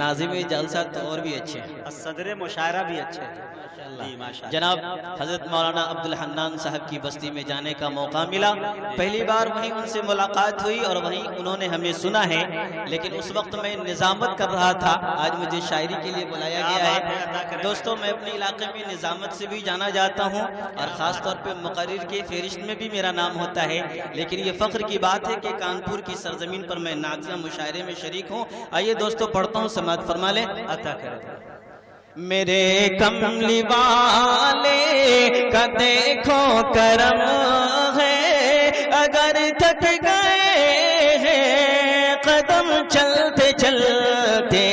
ناظم جلسہ تو اور بھی اچھے ہیں، صدر مشاعرہ بھی اچھے ہیں جناب حضرت مولانا عبدالحنان صاحب کی بستی میں جانے کا موقع ملا، پہلی بار وہیں ان سے ملاقات ہوئی اور وہیں انہوں نے ہمیں سنا ہے، لیکن اس وقت میں نظامت کر رہا تھا، آج مجھے شاعری کے لیے بلایا گیا ہے۔ دوستوں میں اپنے علاقے میں نظامت سے بھی جانا جاتا ہوں اور خاص طور پہ مقرر کی فہرست میں بھی میرا نام ہوتا ہے، لیکن یہ فخر کی بات ہے کہ کانپور کی سرزمین پر میں نعتیہ مشاعرے میں شریک ہوں۔ آئیے دوستوں پڑھتا ہوں، سماعت فرما لیں۔ عطا کرے میرے کملی والے کا دیکھو کرم ہے، اگر تھک گئے ہیں قدم چلتے چلتے،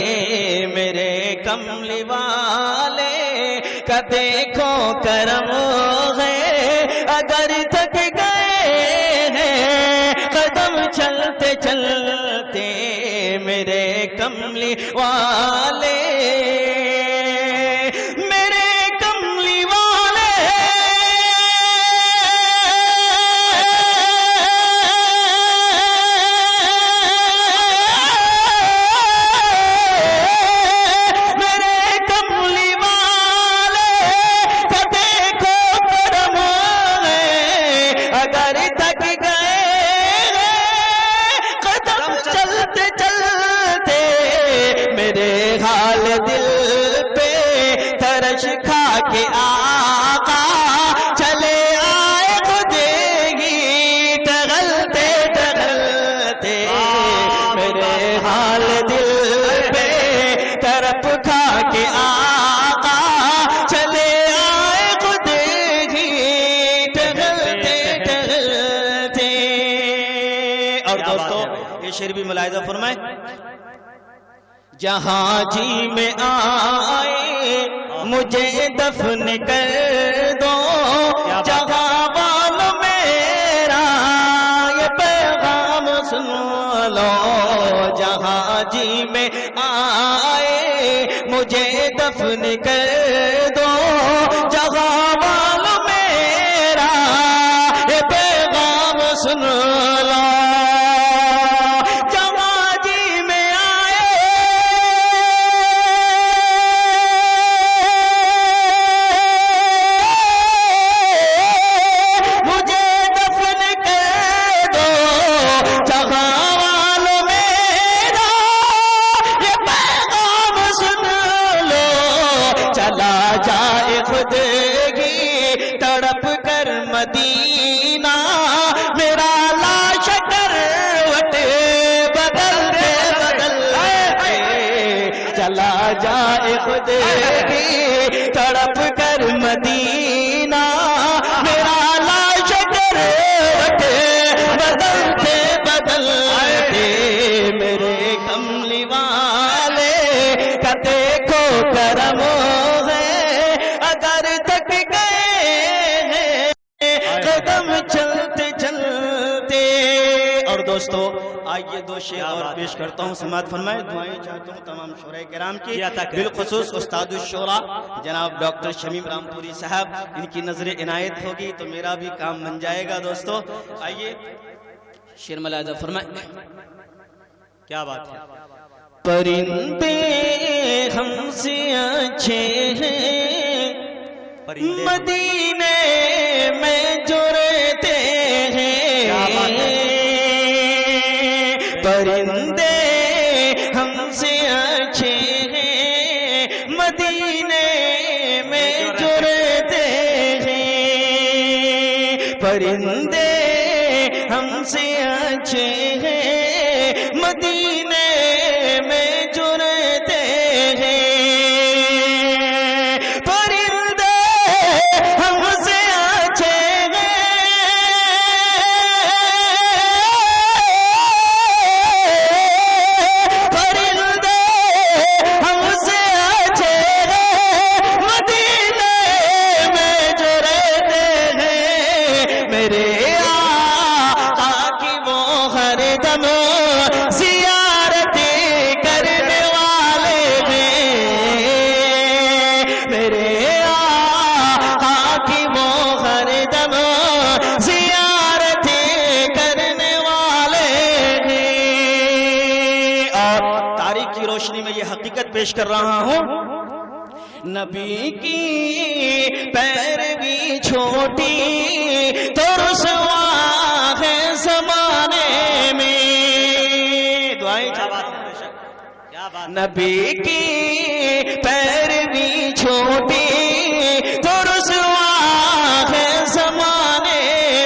میرے کملی والے کا دیکھو کرم ہے، اگر تھک گئے ہیں قدم چلتے چلتے، میرے کملی والے دل پہ ترش کھا کے آقا چلے آئے خودے ہی ٹغلتے ٹغلتے، میرے حال دل پہ تڑپ کھا کے آقا چلے آئے خودے ہی ٹغلتے ٹغلتے۔ اور دوستو یہ شعر بھی ملاحظہ فرمائیں، جہاں جی میں آئے مجھے دفن کر دو، جہاں بال میرا یہ پیغام سن لو، جہاں جی میں آئے مجھے دفن کر دو، جہاں بال میرا یہ پیغام سن لو، تڑپ کر مدینہ میرا لاش کروٹ بدلتے بدلتے، چلا جائے خود ہی تڑپ کر مدینہ میرا لاش کروٹ بدلتے بدلتے، میرے کملی والے کا دیکھو کرم ہے، اگر تک قدم چلتے چلتے۔ اور دوستو آئیے دو شعر اور پیش کرتا ہوں، سماعت فرمائے۔ دعائیں چاہتا ہوں تمام شعراء کرام کی، بالخصوص استاد الشعراء جناب ڈاکٹر شمیم رامپوری صاحب، ان کی نظر عنایت ہوگی تو میرا بھی کام بن جائے گا۔ دوستو آئیے شعر ملاحظہ فرمائے، کیا بات ہے۔ پرندے ہم سے اچھے ہیں مدینے میں جو رہتے ہیں، پرندے ہم سے اچھے ہیں مدینے میں جو رہتے ہیں، پرندے ہم سے اچھے ہیں مدینے میں جو رہتے ہیں، زیارت حقیقت پیش کر رہا ہوں۔ نبی کی پیروی چھوٹی تو رسوا ہے زمانے میں، دعائیں نبی کی پیروی چھوٹی تو رسوا ہے زمانے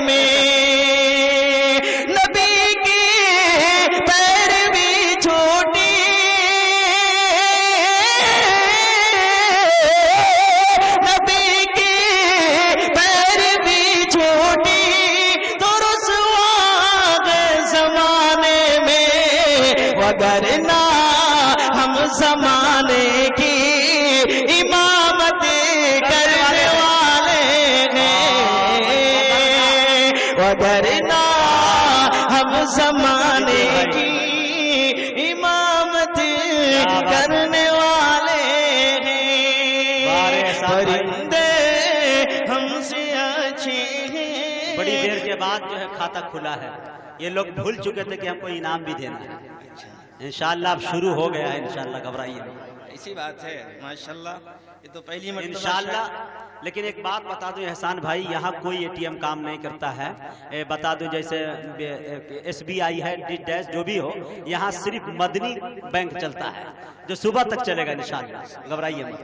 میں، نبی کی پیروی چھوٹی، نبی کی پیروی چھوٹی تو رسوا ہے زمانے میں، وگرنہ ہم زمانے کی امامت کرنے والے ہیں، وگرنہ ہم زمانے کی امامت کرنے والے ہیں، پرندے ہم سے اچھے ہیں۔ بڑی دیر کے بعد جو ہے کھاتا کھلا ہے، یہ لوگ بھول چکے تھے کہ ہم کو انعام بھی دینا ہے۔ انشاءاللہ اب شروع ہو گیا ہے، انشاءاللہ گھبرائیے نہیں، ایسی بات ہے ماشاءاللہ، یہ تو پہلی مرتبہ انشاءاللہ۔ لیکن ایک بات بتا دوں احسان بھائی، یہاں کوئی اے ٹی ایم کام نہیں کرتا ہے، بتا دوں جیسے ایس بی آئی ہے، ڈی ڈیش جو بھی ہو، یہاں صرف مدنی بینک چلتا ہے جو صبح تک چلے گا انشاءاللہ، گھبرائیے نہیں،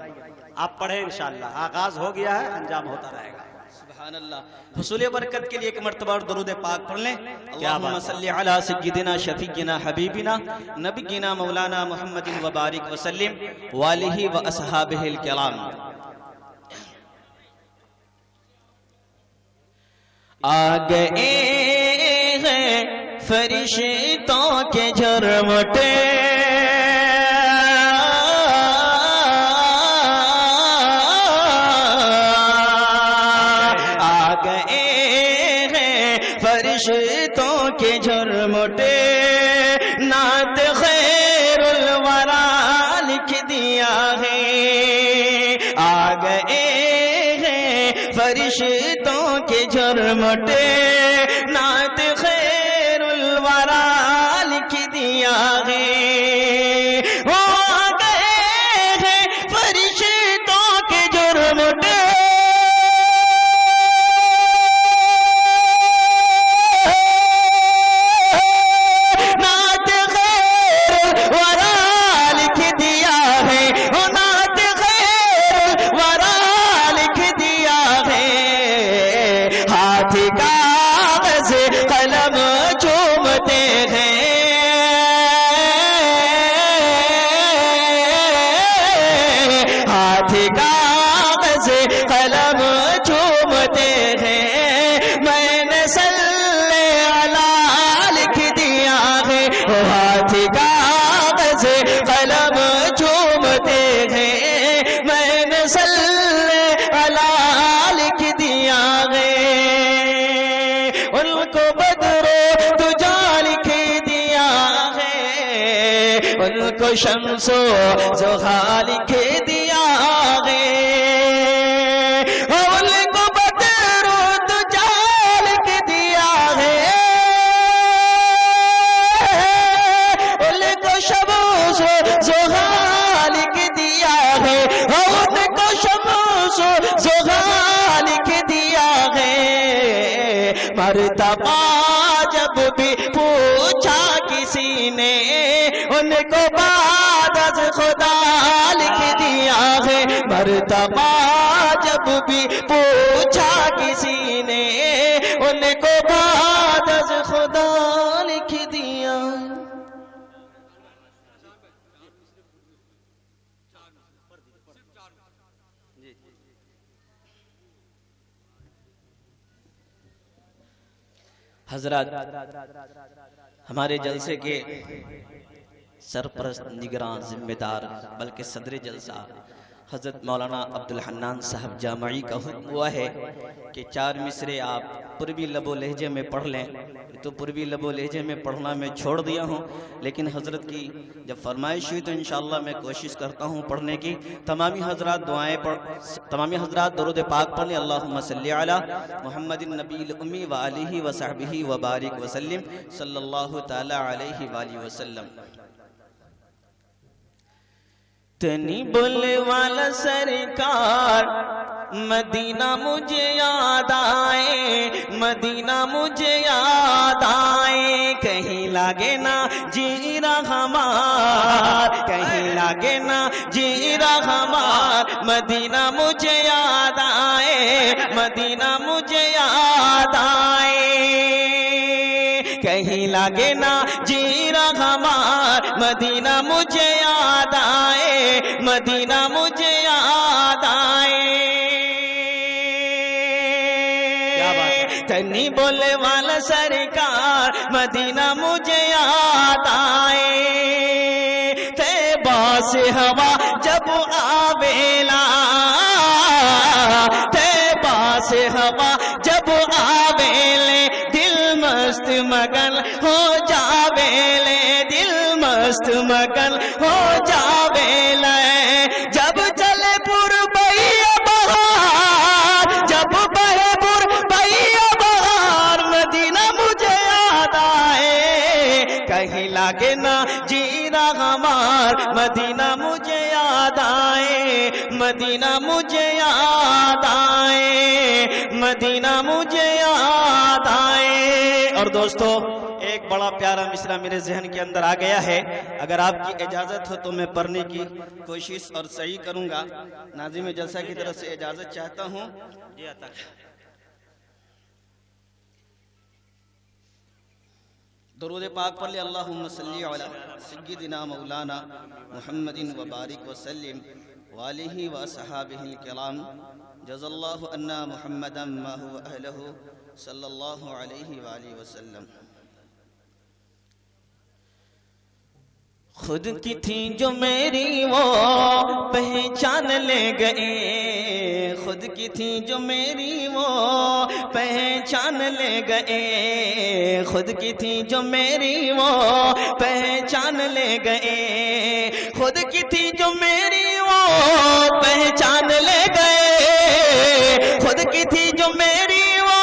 آپ پڑھیں انشاءاللہ، آغاز ہو گیا ہے، انجام ہوتا رہے گا۔ سبحان اللہ۔ حصول برکت کے لیے ایک مرتبہ اور درود پاک پڑھ لیں۔ اللہم صلی علی سیدنا شفیعنا حبیبنا نبینا مولانا محمد وبارک وسلم والہ و اصحابہ الکرام۔ آ گئے ہیں فرشتوں کے جھرمٹے، فرشتوں کے جھرمٹے، نعت خیر الورا لکھ دیا ہے، آ گئے ہیں فرشتوں کے جھرمٹے، نعت خیر الورا لکھ دیا ہے، وہ آ گئے ہیں فرشتوں کے جھرمٹے، کاغذ قلم چومتے ہیں، ہاتھ کاغذ قلم چومتے ہیں، میں نے صلی علی لکھ دیا ہے، ہاتھ کاغذ قلم چومتے ہیں، میں نے صلی علی لکھ دیا ہے، ان کو بدرو دجا لکھ دیا ہے، ان کو شمس و ضحیٰ لکھ دیا ہے، ان کو بدرو دجا لکھ دیا ہے، ان کو شمس و ضحیٰ لکھ دیا ہے، ان کو شمس و ضحیٰ لکھ دیا ہے، مرتبہ جب بھی پوچھا کسی نے، ان کو بعد از خدا لکھ دیا ہے، مرتبہ جب بھی پوچھا کسی نے، ان کو بعد از خدا لکھ دیا۔ حضرات، ہمارے جلسے کے سرپرست، نگراں، ذمہ دار، بلکہ صدر جلسہ حضرت مولانا عبدالحنان صاحب جامعی کا حکم ہوا ہے کہ 4 مصرے آپ پوروی لب و لہجے میں پڑھ لیں۔ تو پوروی لب و لہجے میں پڑھنا میں چھوڑ دیا ہوں، لیکن حضرت کی جب فرمائش ہوئی تو انشاءاللہ میں کوشش کرتا ہوں پڑھنے کی۔ تمامی حضرات دعائیں تمامی حضرات درود پاک پڑھیں۔ اللہم صلی علی محمد النبی الامی وآلہ وصحبہ وبارک وسلم صلی اللہ تعالی علیہ وآلہ وسلم۔ تنی بولے والا سرکار مدینہ مجھے یاد آئے، مدینہ مجھے یاد آئے، کہیں لاگے نا جیرا ہمار، کہیں لاگے نا جیرا ہمار، مدینہ مجھے یاد آئے، مدینہ مجھے یاد آئے، کہیں لاگے نا جیرا ہمار، مدینہ مجھے یاد آئے، مدینہ مجھے یاد آئے۔ تنی بولے والا سرکار مدینہ مجھے یاد آئے، طیبہ سے ہوا جب آویلا، طیبہ سے ہوا جب آویلے، دل مست مگن ہو جاویلے، دل مست مگن ہو جاویلے، جب چلے پور بھیا بہار، جب بہے پور بھیا بہار، مدینہ مجھے یاد آئے، کہیں لاگے نا جینا ہمار، مدینہ مجھے یاد آئے، مدینہ مجھے یاد آئے، مدینہ مجھے یاد آئے۔ اور دوستو ایک بڑا پیارا مصرع میرے ذہن کے اندر آ گیا ہے، اگر آپ کی اجازت ہو تو میں پڑھنے کی کوشش اور صحیح کروں گا۔ ناظم جلسہ کی طرف سے اجازت چاہتا ہوں۔ یہ آتا ہے درود پاک پڑھ لے، اللہم صلی علی سیدنا مولانا محمد وبارک وسلم وآلہ وصحابہ الکرام، جزا اللہ عنا محمدا ما هو اہلہ صلی اللہ علیہ وآلہ وسلم۔ خود کی تھی جو میری وہ پہچان لے گئے، خود کی تھی جو میری وہ پہچان لے گئے، خود کی تھی جو میری وہ پہچان لے گئے، خود کی تھی جو میری وہ پہچان لے گئے، خود کی تھی جو میری وہ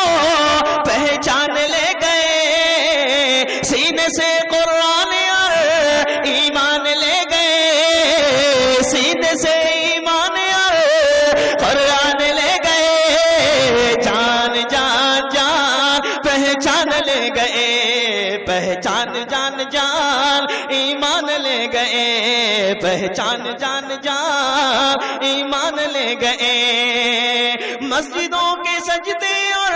پہچان لے گئے، سینے سے قرآن اور ایمان لے گئے، سینے سے ایمان اور قرآن لے گئے، جان جان جان پہچان لے گئے، پہچان جان جان ایمان لے گئے، پہچان جان جان ایمان لے گئے، مسجدوں کے سجدے اور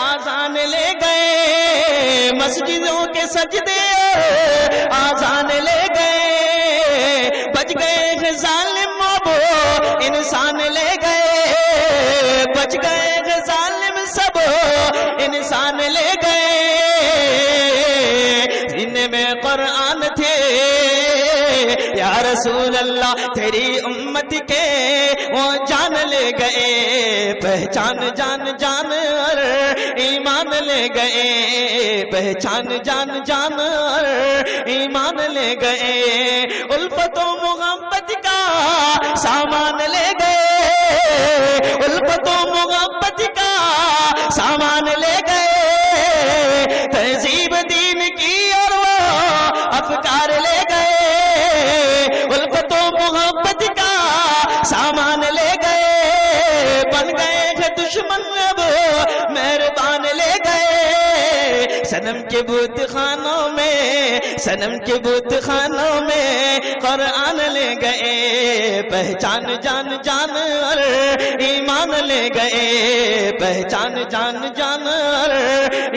آذان لے گئے، مسجدوں کے سجدے اور آذان لے گئے، بچ گئے ظالم اب انسان لے گئے، بچ گئے ظالم سب انسان لے گئے، سینے میں قرآن تھے یا رسول اللہ تیری امت کے وہ جان لے گئے، پہچان جان جان اور ایمان لے گئے، پہچان جان جان اور ایمان لے گئے، الفت و محبت کا سامان لے گئے، الفت و محبت کا سامان لے گئے، تہذیب دین کی اور وہ افکار لے گئے، الفت و محبت کا سامان لے گئے، بن گئے دشمن اب مہربان لے گئے، صنم کے بت خانوں میں، صنم کے بت خانوں میں قرآن لے گئے، پہچان جان جان اور ایمان لے گئے، پہچان جان جان اور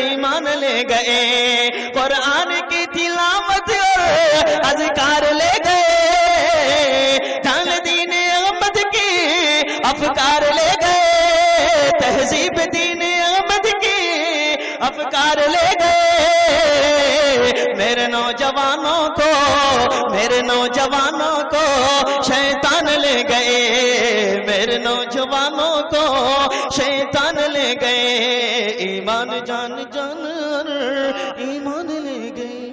ایمان لے گئے، قرآن کی تلاوت اور اذکار لے گئے، جان دین احمد کی افکار لے گئے، تہذیب دین احمد کی افکار لے گئے، میرے نوجوانوں کو، میرے نوجوانوں کو شیطان لے گئے، میرے نوجوانوں کو شیطان لے گئے، ایمان جان جان ایمان لے گئے۔